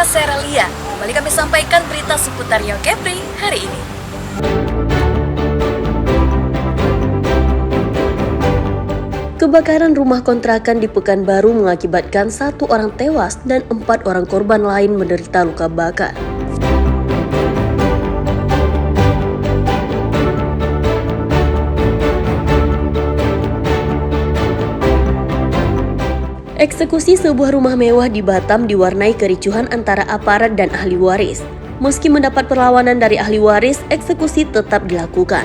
Saya Relia. Kembali kami sampaikan berita seputar Riau Kepri hari ini. Kebakaran rumah kontrakan di Pekanbaru mengakibatkan 1 orang tewas dan 4 orang korban lain menderita luka bakar. Eksekusi sebuah rumah mewah di Batam diwarnai kericuhan antara aparat dan ahli waris. Meski mendapat perlawanan dari ahli waris, eksekusi tetap dilakukan.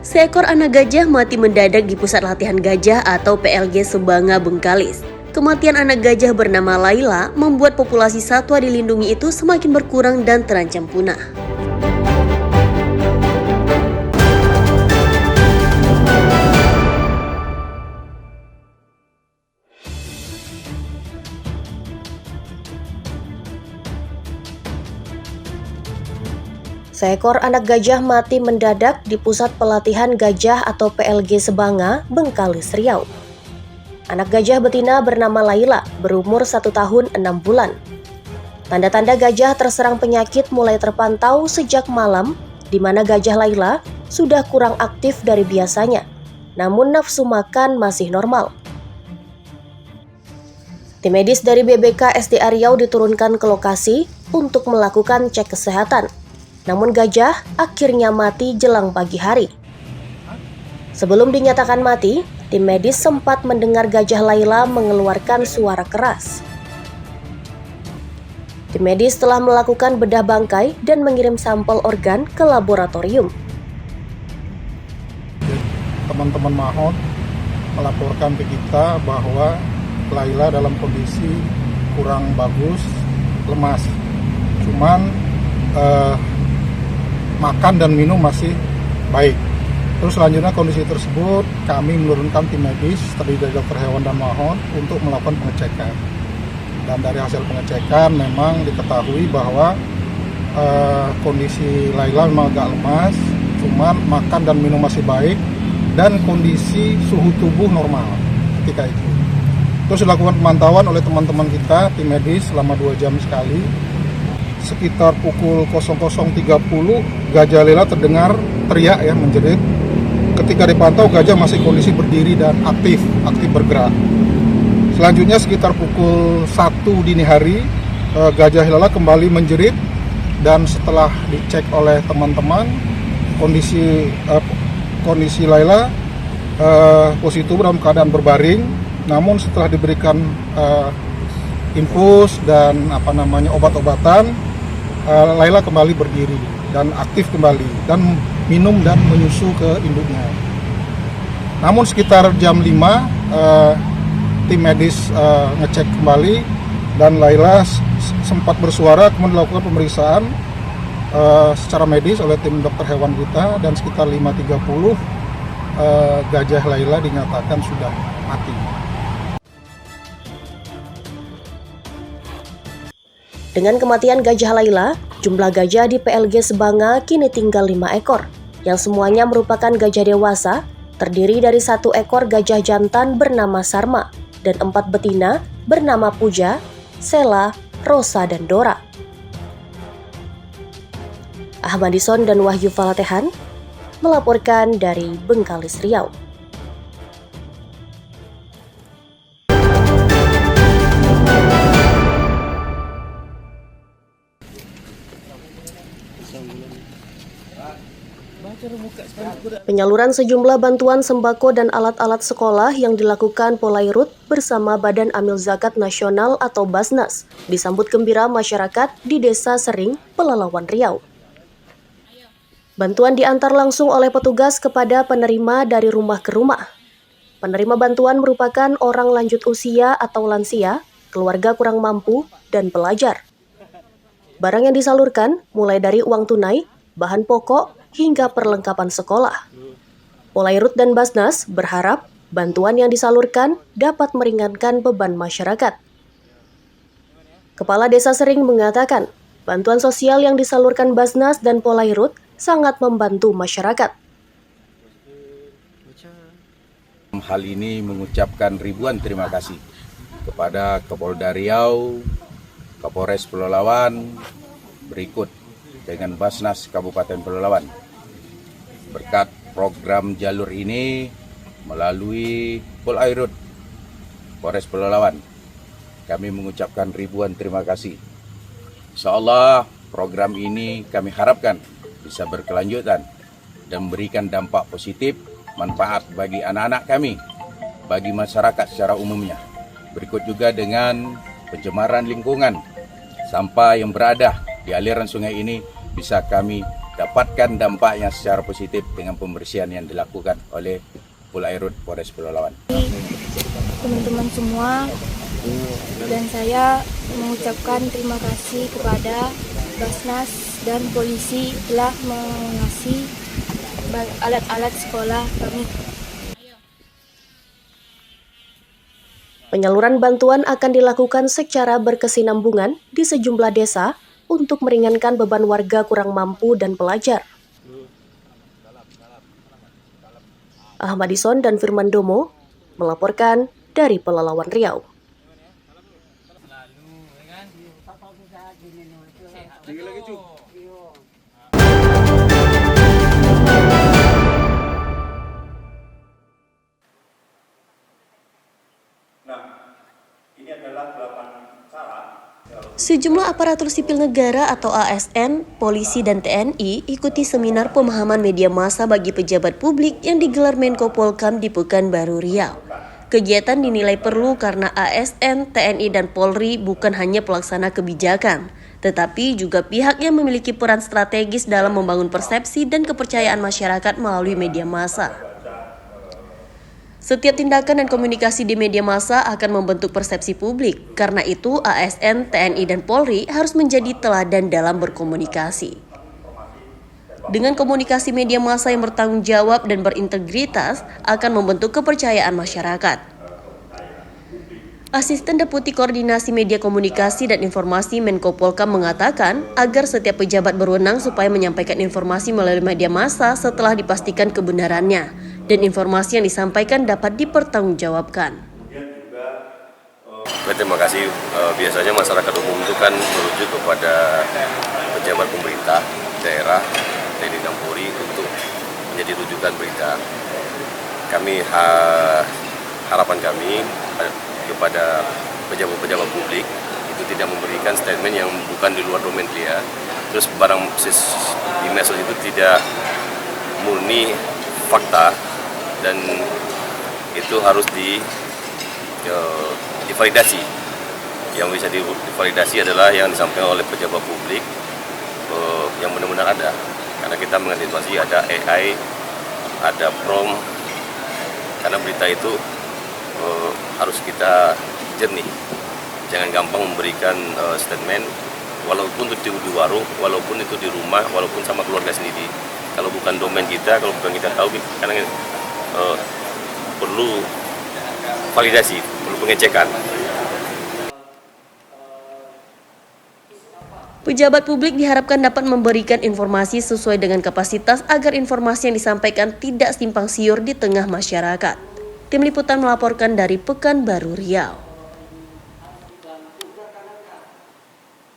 Seekor anak gajah mati mendadak di Pusat Latihan Gajah atau PLG Sebanga, Bengkalis. Kematian anak gajah bernama Laila membuat populasi satwa dilindungi itu semakin berkurang dan terancam punah. Seekor anak gajah mati mendadak di Pusat Pelatihan Gajah atau PLG Sebanga, Bengkalis, Riau. Anak gajah betina bernama Laila, berumur 1 tahun 6 bulan. Tanda-tanda gajah terserang penyakit mulai terpantau sejak malam, di mana gajah Laila sudah kurang aktif dari biasanya, namun nafsu makan masih normal. Tim medis dari BBK SDA Riau diturunkan ke lokasi untuk melakukan cek kesehatan. Namun gajah akhirnya mati jelang pagi hari. Sebelum dinyatakan mati, tim medis sempat mendengar gajah Laila mengeluarkan suara keras. Tim medis telah melakukan bedah bangkai dan mengirim sampel organ ke laboratorium. Teman-teman Mahon melaporkan ke kita bahwa Laila dalam kondisi kurang bagus, lemas. Cuman makan dan minum masih baik. Terus selanjutnya kondisi tersebut kami menurunkan tim medis terdiri dari dokter hewan dan Mahon untuk melakukan pengecekan. Dan dari hasil pengecekan memang diketahui bahwa kondisi Laila memang agak lemas, cuman makan dan minum masih baik dan kondisi suhu tubuh normal ketika itu. Terus dilakukan pemantauan oleh teman-teman kita tim medis selama 2 jam sekali. Sekitar pukul 00.30 gajah Laila terdengar teriak menjerit. Ketika dipantau gajah masih kondisi berdiri dan aktif bergerak. Selanjutnya sekitar pukul 1 dini hari gajah Laila kembali menjerit dan setelah dicek oleh teman-teman kondisi Laila posisi tubuh dalam keadaan berbaring. Namun setelah diberikan infus dan obat-obatan, Laila kembali berdiri dan aktif kembali dan minum dan menyusu ke induknya. Namun sekitar jam 5 tim medis ngecek kembali dan Laila sempat bersuara, kemudian dilakukan pemeriksaan secara medis oleh tim dokter hewan kita dan sekitar 5.30 gajah Laila dinyatakan sudah mati. Dengan kematian gajah Laila, jumlah gajah di PLG Sebanga kini tinggal 5 ekor, yang semuanya merupakan gajah dewasa, terdiri dari 1 ekor gajah jantan bernama Sarma, dan 4 betina bernama Puja, Sela, Rosa, dan Dora. Ahmadison dan Wahyu Falatehan melaporkan dari Bengkalis, Riau. Penyaluran sejumlah bantuan sembako dan alat-alat sekolah yang dilakukan Polairut bersama Badan Amil Zakat Nasional atau Basnas disambut gembira masyarakat di Desa Sering, Pelalawan, Riau. Bantuan diantar langsung oleh petugas kepada penerima dari rumah ke rumah. Penerima bantuan merupakan orang lanjut usia atau lansia, keluarga kurang mampu, dan pelajar. Barang yang disalurkan mulai dari uang tunai, bahan pokok, hingga perlengkapan sekolah. Polairut dan Basnas berharap bantuan yang disalurkan dapat meringankan beban masyarakat. Kepala Desa Sering mengatakan, bantuan sosial yang disalurkan Basnas dan Polairut sangat membantu masyarakat. Hal ini mengucapkan ribuan terima kasih kepada Kapolda Riau, Kapolres Pelalawan, berikut dengan Basnas Kabupaten Pelalawan. Berkat program jalur ini melalui Polairut Polres Pelalawan, kami mengucapkan ribuan terima kasih. Insyaallah program ini kami harapkan bisa berkelanjutan dan memberikan dampak positif, manfaat bagi anak-anak kami, bagi masyarakat secara umumnya. Berikut juga dengan pencemaran lingkungan, sampah yang berada di aliran sungai ini bisa kami dapatkan dampaknya secara positif dengan pembersihan yang dilakukan oleh Polairut Polres Pelalawan. Teman-teman semua, dan saya mengucapkan terima kasih kepada Basnas dan polisi telah mengasih alat-alat sekolah kami. Penyaluran bantuan akan dilakukan secara berkesinambungan di sejumlah desa untuk meringankan beban warga kurang mampu dan pelajar. Ahmadison dan Firman Domo melaporkan dari Pelalawan Riau. Sejumlah aparatur sipil negara atau ASN, polisi, dan TNI ikuti seminar pemahaman media massa bagi pejabat publik yang digelar Menko Polkam di Pekanbaru Riau. Kegiatan dinilai perlu karena ASN, TNI, dan Polri bukan hanya pelaksana kebijakan, tetapi juga pihak yang memiliki peran strategis dalam membangun persepsi dan kepercayaan masyarakat melalui media massa. Setiap tindakan dan komunikasi di media massa akan membentuk persepsi publik. Karena itu, ASN, TNI, dan Polri harus menjadi teladan dalam berkomunikasi. Dengan komunikasi media massa yang bertanggung jawab dan berintegritas akan membentuk kepercayaan masyarakat. Asisten Deputi Koordinasi Media Komunikasi dan Informasi Menko Polkam mengatakan agar setiap pejabat berwenang supaya menyampaikan informasi melalui media massa setelah dipastikan kebenarannya. Dan informasi yang disampaikan dapat dipertanggungjawabkan. Terima kasih. Biasanya masyarakat umum itu kan merujuk kepada pejabat pemerintah daerah, TNI dan Polri untuk menjadi rujukan berita. Harapan kami kepada pejabat-pejabat publik itu tidak memberikan statement yang bukan di luar domain dia. Terus barang di medsos itu tidak murni fakta. Dan itu harus divalidasi. Yang bisa divalidasi adalah yang disampaikan oleh pejabat publik yang benar-benar ada. Karena kita mengantisipasi ada AI, ada prom. Karena berita itu harus kita jernih. Jangan gampang memberikan statement, walaupun itu di warung, walaupun itu di rumah, walaupun sama keluarga sendiri. Kalau bukan domain kita, kalau bukan kita tahu, karena perlu validasi, perlu pengecekan. Pejabat publik diharapkan dapat memberikan informasi sesuai dengan kapasitas agar informasi yang disampaikan tidak simpang siur di tengah masyarakat. Tim Liputan melaporkan dari Pekanbaru Riau.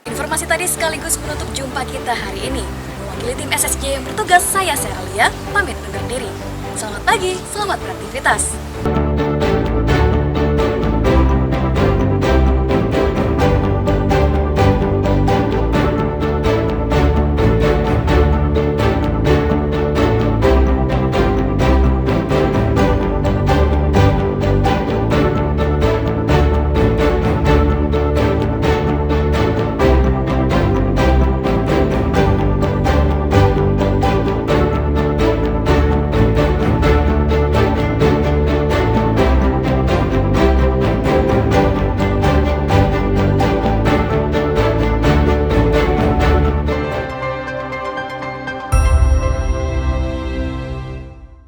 Informasi tadi sekaligus menutup jumpa kita hari ini. Mewakili tim SSJ yang bertugas, saya Seralia, pamit undur diri. Selamat pagi, selamat beraktivitas.